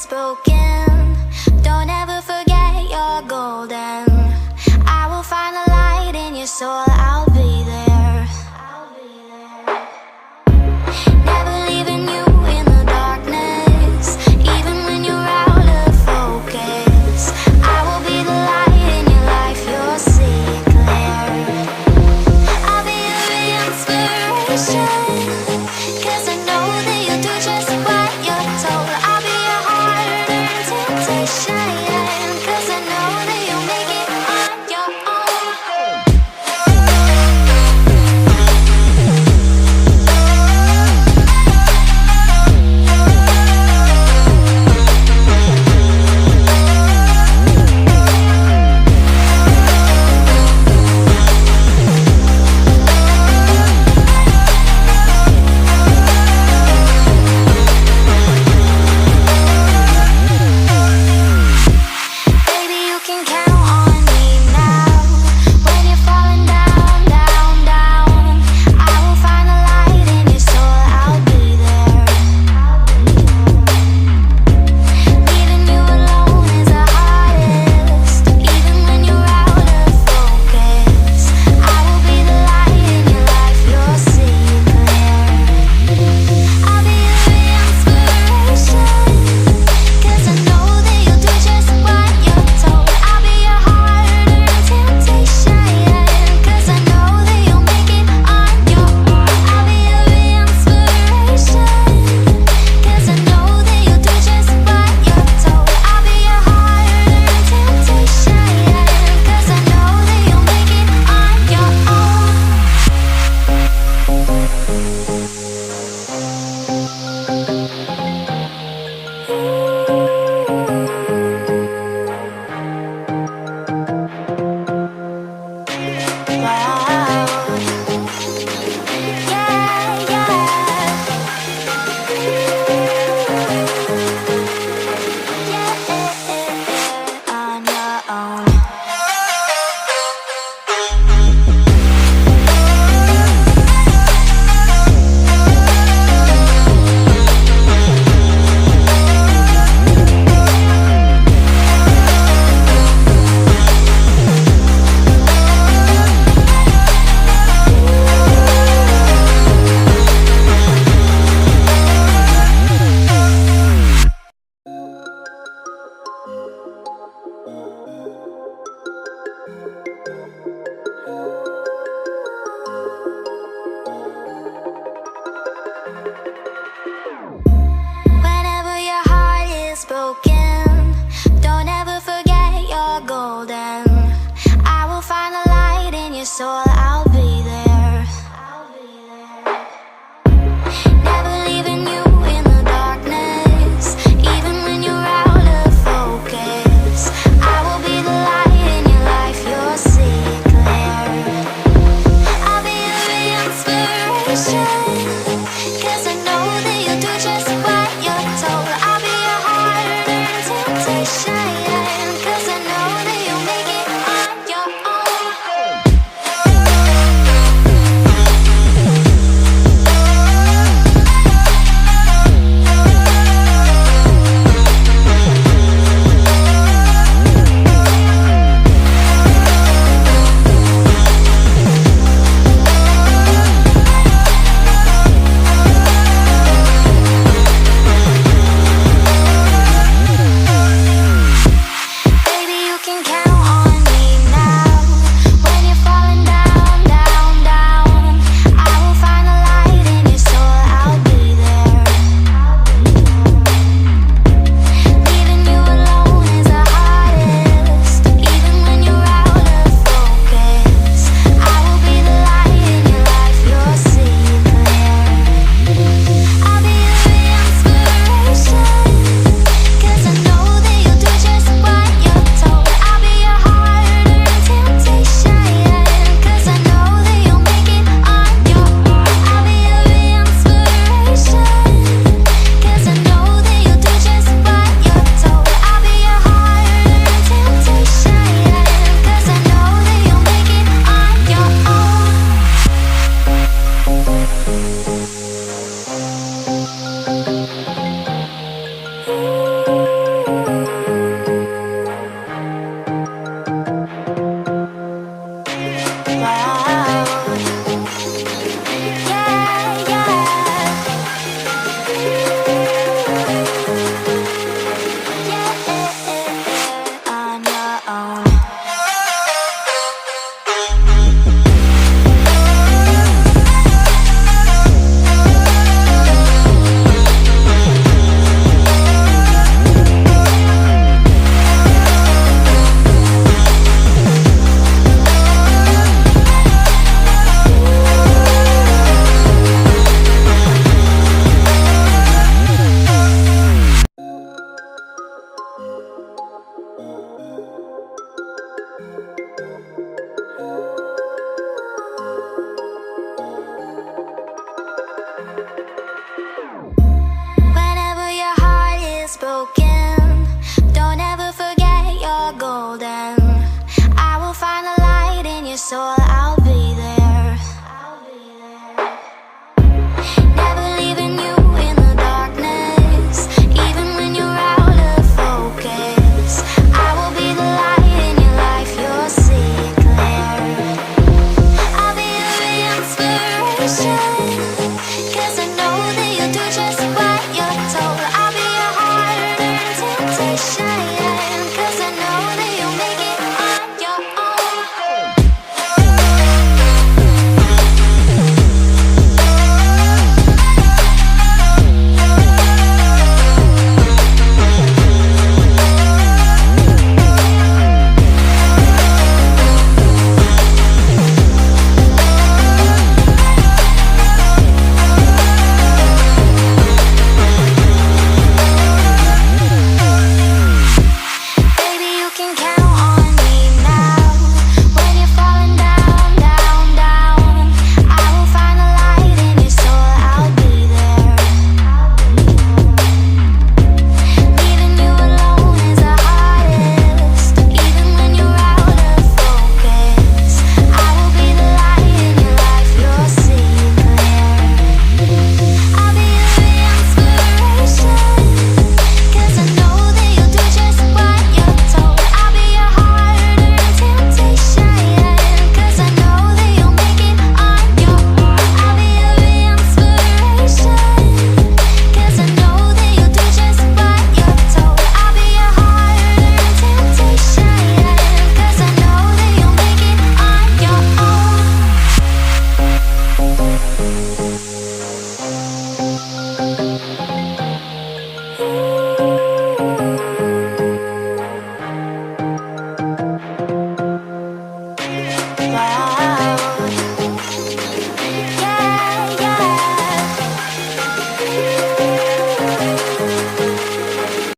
is broken. Don't ever forget you're golden. I will find the light in your soul, I'll be there. Never leaving you in the darkness, even when you're out of focus. I will be the light in your life, you'll see it clear. I'll be your inspiration, 'cause I know that you'll do just what you're told. I'll be your heart and temptation, 'cause I know that you'll make it on your own. Baby, you can count on me now. When you're falling down, down, down, I will find the light in your soul, I'll be there. Leaving you alone is the hardest, even when you're out of focus. I will be the light in your life, you'll see it clear. I'll be your inspiration, 'cause I know that you'll do just what you're told. I'll be your heart and temptation, 'cause I know that you'll make it on your own. I'll be your inspiration, 'cause I know that you'll do just what you're told. I'll be your heart and temptation, 'cause I know that you'll make it on your own. Wow. Yeah, yeah. On your own. Whenever your heart is broken, don't ever forget you're golden. I will find the light in your soul, I'll be there. Never leaving you in the darkness, even when you're out of focus. I will be the light in your life, you'll see it clear. I'll be your inspiration, 'cause I know that you'll do just what you're told. I'll be your heart and temptation, 'cause I know that you'll make it on your own. Baby, you can count on me now. When you're falling down, down, down, I will find the light in your soul, I'll be there. Leaving you alone is the hardest, even when you're out of focus. I will be the light in your life, you'll see it clear. I'll be your inspiration, 'cause I know that you'll do just what you're told. I'll be your heart and temptation, 'cause I know that you'll make it on your own. I'll be your inspiration, 'cause I know that you'll do just what you're told. I'll be your heart and temptation, 'cause I know that you'll make it on your own. shine.